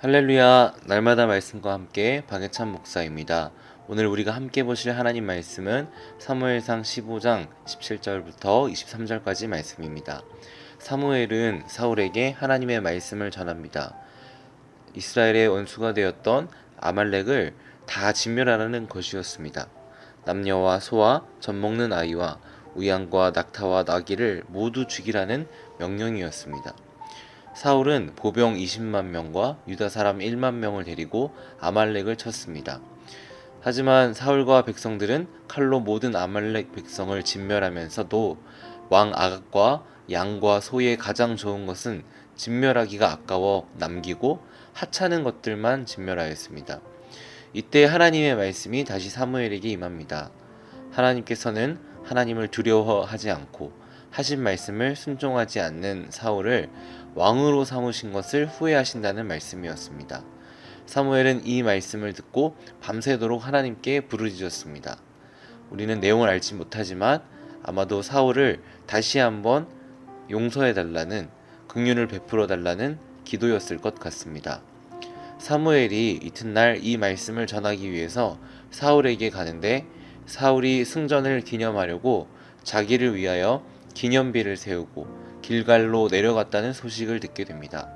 할렐루야, 날마다 말씀과 함께 박예찬 목사입니다. 오늘 우리가 함께 보실 하나님 말씀은 사무엘상 15장 17절부터 23절까지 말씀입니다. 사무엘은 사울에게 하나님의 말씀을 전합니다. 이스라엘의 원수가 되었던 아말렉을 다 진멸하라는 것이었습니다. 남녀와 소와 젖먹는 아이와 우양과 낙타와 나귀를 모두 죽이라는 명령이었습니다. 사울은 보병 20만 명과 유다 사람 1만 명을 데리고 아말렉을 쳤습니다. 하지만 사울과 백성들은 칼로 모든 아말렉 백성을 진멸하면서도 왕 아각과 양과 소의 가장 좋은 것은 진멸하기가 아까워 남기고 하찮은 것들만 진멸하였습니다. 이때 하나님의 말씀이 다시 사무엘에게 임합니다. 하나님께서는 하나님을 두려워하지 않고 하신 말씀을 순종하지 않는 사울을 왕으로 삼으신 것을 후회하신다는 말씀이었습니다. 사무엘은 이 말씀을 듣고 밤새도록 하나님께 부르짖었습니다. 우리는 내용을 알지 못하지만 아마도 사울을 다시 한번 용서해달라는, 긍휼을 베풀어달라는 기도였을 것 같습니다. 사무엘이 이튿날 이 말씀을 전하기 위해서 사울에게 가는데 사울이 승전을 기념하려고 자기를 위하여 기념비를 세우고 길갈로 내려갔다는 소식을 듣게 됩니다.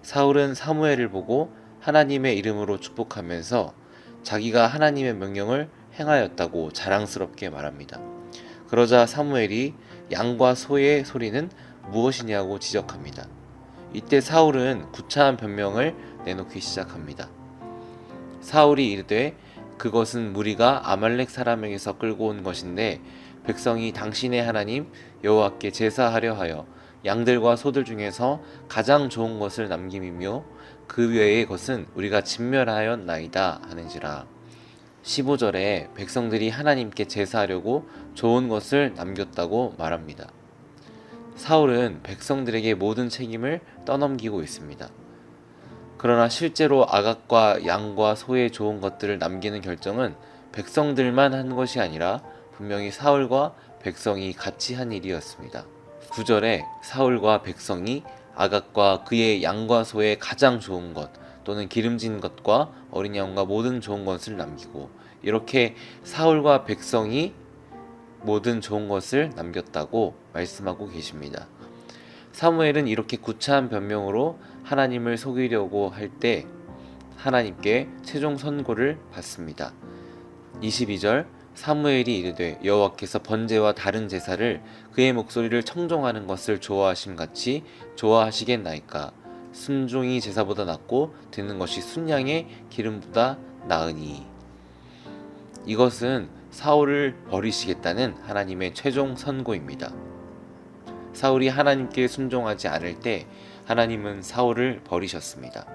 사울은 사무엘을 보고 하나님의 이름으로 축복하면서 자기가 하나님의 명령을 행하였다고 자랑스럽게 말합니다. 그러자 사무엘이 양과 소의 소리는 무엇이냐고 지적합니다. 이때 사울은 구차한 변명을 내놓기 시작합니다. 사울이 이르되 그것은 무리가 아말렉 사람에게서 끌고 온 것인데 백성이 당신의 하나님 여호와께 제사하려 하여 양들과 소들 중에서 가장 좋은 것을 남김이며 그 외의 것은 우리가 진멸하였나이다 하는지라. 15절에 백성들이 하나님께 제사하려고 좋은 것을 남겼다고 말합니다. 사울은 백성들에게 모든 책임을 떠넘기고 있습니다. 그러나 실제로 아각과 양과 소의 좋은 것들을 남기는 결정은 백성들만 한 것이 아니라 분명히 사울과 백성이 같이 한 일이었습니다. 9절에 사울과 백성이 아각과 그의 양과 소의 가장 좋은 것 또는 기름진 것과 어린 양과 모든 좋은 것을 남기고, 이렇게 사울과 백성이 모든 좋은 것을 남겼다고 말씀하고 계십니다. 사무엘은 이렇게 구차한 변명으로 하나님을 속이려고 할 때 하나님께 최종 선고를 받습니다. 22절 사무엘이 이르되 여호와께서 번제와 다른 제사를 그의 목소리를 청종하는 것을 좋아하심 같이 좋아하시겠나이까. 순종이 제사보다 낫고 듣는 것이 순양의 기름보다 나으니. 이것은 사울을 버리시겠다는 하나님의 최종 선고입니다. 사울이 하나님께 순종하지 않을 때 하나님은 사울을 버리셨습니다.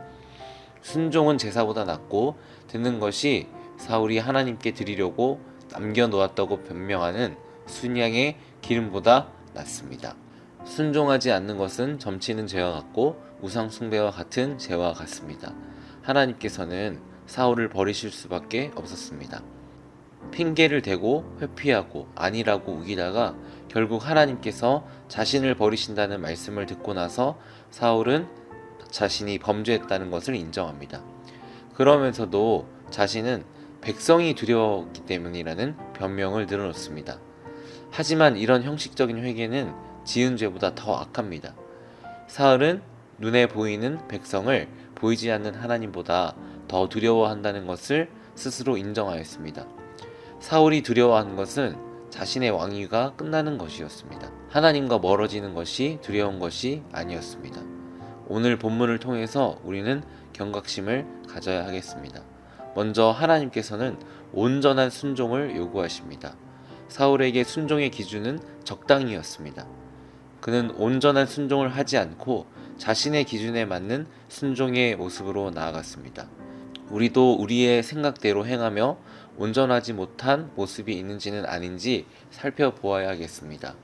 순종은 제사보다 낫고 듣는 것이 사울이 하나님께 드리려고 남겨놓았다고 변명하는 순양의 기름보다 낫습니다. 순종하지 않는 것은 점치는 죄와 같고 우상 숭배와 같은 죄와 같습니다. 하나님께서는 사울을 버리실 수밖에 없었습니다. 핑계를 대고 회피하고 아니라고 우기다가 결국 하나님께서 자신을 버리신다는 말씀을 듣고 나서 사울은 자신이 범죄했다는 것을 인정합니다. 그러면서도 자신은 백성이 두려웠기 때문이라는 변명을 늘어놓습니다. 하지만 이런 형식적인 회개는 지은 죄보다 더 악합니다. 사울은 눈에 보이는 백성을 보이지 않는 하나님보다 더 두려워한다는 것을 스스로 인정하였습니다. 사울이 두려워한 것은 자신의 왕위가 끝나는 것이었습니다. 하나님과 멀어지는 것이 두려운 것이 아니었습니다. 오늘 본문을 통해서 우리는 경각심을 가져야 하겠습니다. 먼저 하나님께서는 온전한 순종을 요구하십니다. 사울에게 순종의 기준은 적당이었습니다. 그는 온전한 순종을 하지 않고 자신의 기준에 맞는 순종의 모습으로 나아갔습니다. 우리도 우리의 생각대로 행하며 온전하지 못한 모습이 있는지는 아닌지 살펴보아야 하겠습니다.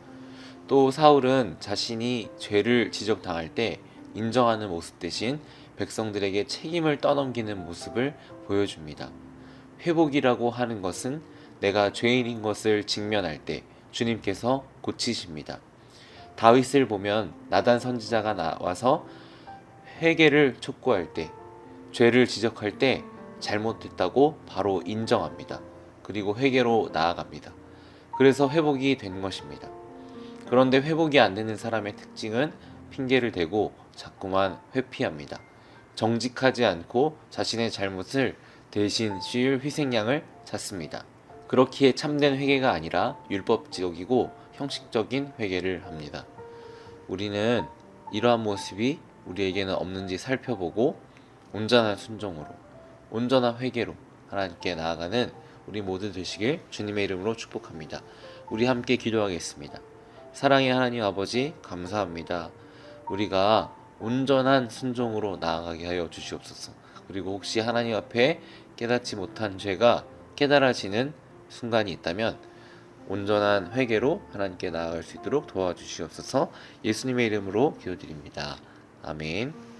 또 사울은 자신이 죄를 지적당할 때 인정하는 모습 대신 백성들에게 책임을 떠넘기는 모습을 보여줍니다. 회복이라고 하는 것은 내가 죄인인 것을 직면할 때 주님께서 고치십니다. 다윗을 보면 나단 선지자가 나와서 회개를 촉구할 때 죄를 지적할 때 잘못했다고 바로 인정합니다. 그리고 회개로 나아갑니다. 그래서 회복이 된 것입니다. 그런데 회복이 안 되는 사람의 특징은 핑계를 대고 자꾸만 회피합니다. 정직하지 않고 자신의 잘못을 대신 씌울 희생양을 찾습니다. 그렇기에 참된 회개가 아니라 율법적이고 형식적인 회개를 합니다. 우리는 이러한 모습이 우리에게는 없는지 살펴보고 온전한 순종으로, 온전한 회개로 하나님께 나아가는 우리 모두 되시길 주님의 이름으로 축복합니다. 우리 함께 기도하겠습니다. 사랑의 하나님 아버지, 감사합니다. 우리가 온전한 순종으로 나아가게 하여 주시옵소서. 그리고 혹시 하나님 앞에 깨닫지 못한 죄가 깨달아지는 순간이 있다면 온전한 회개로 하나님께 나아갈 수 있도록 도와주시옵소서. 예수님의 이름으로 기도드립니다. 아멘.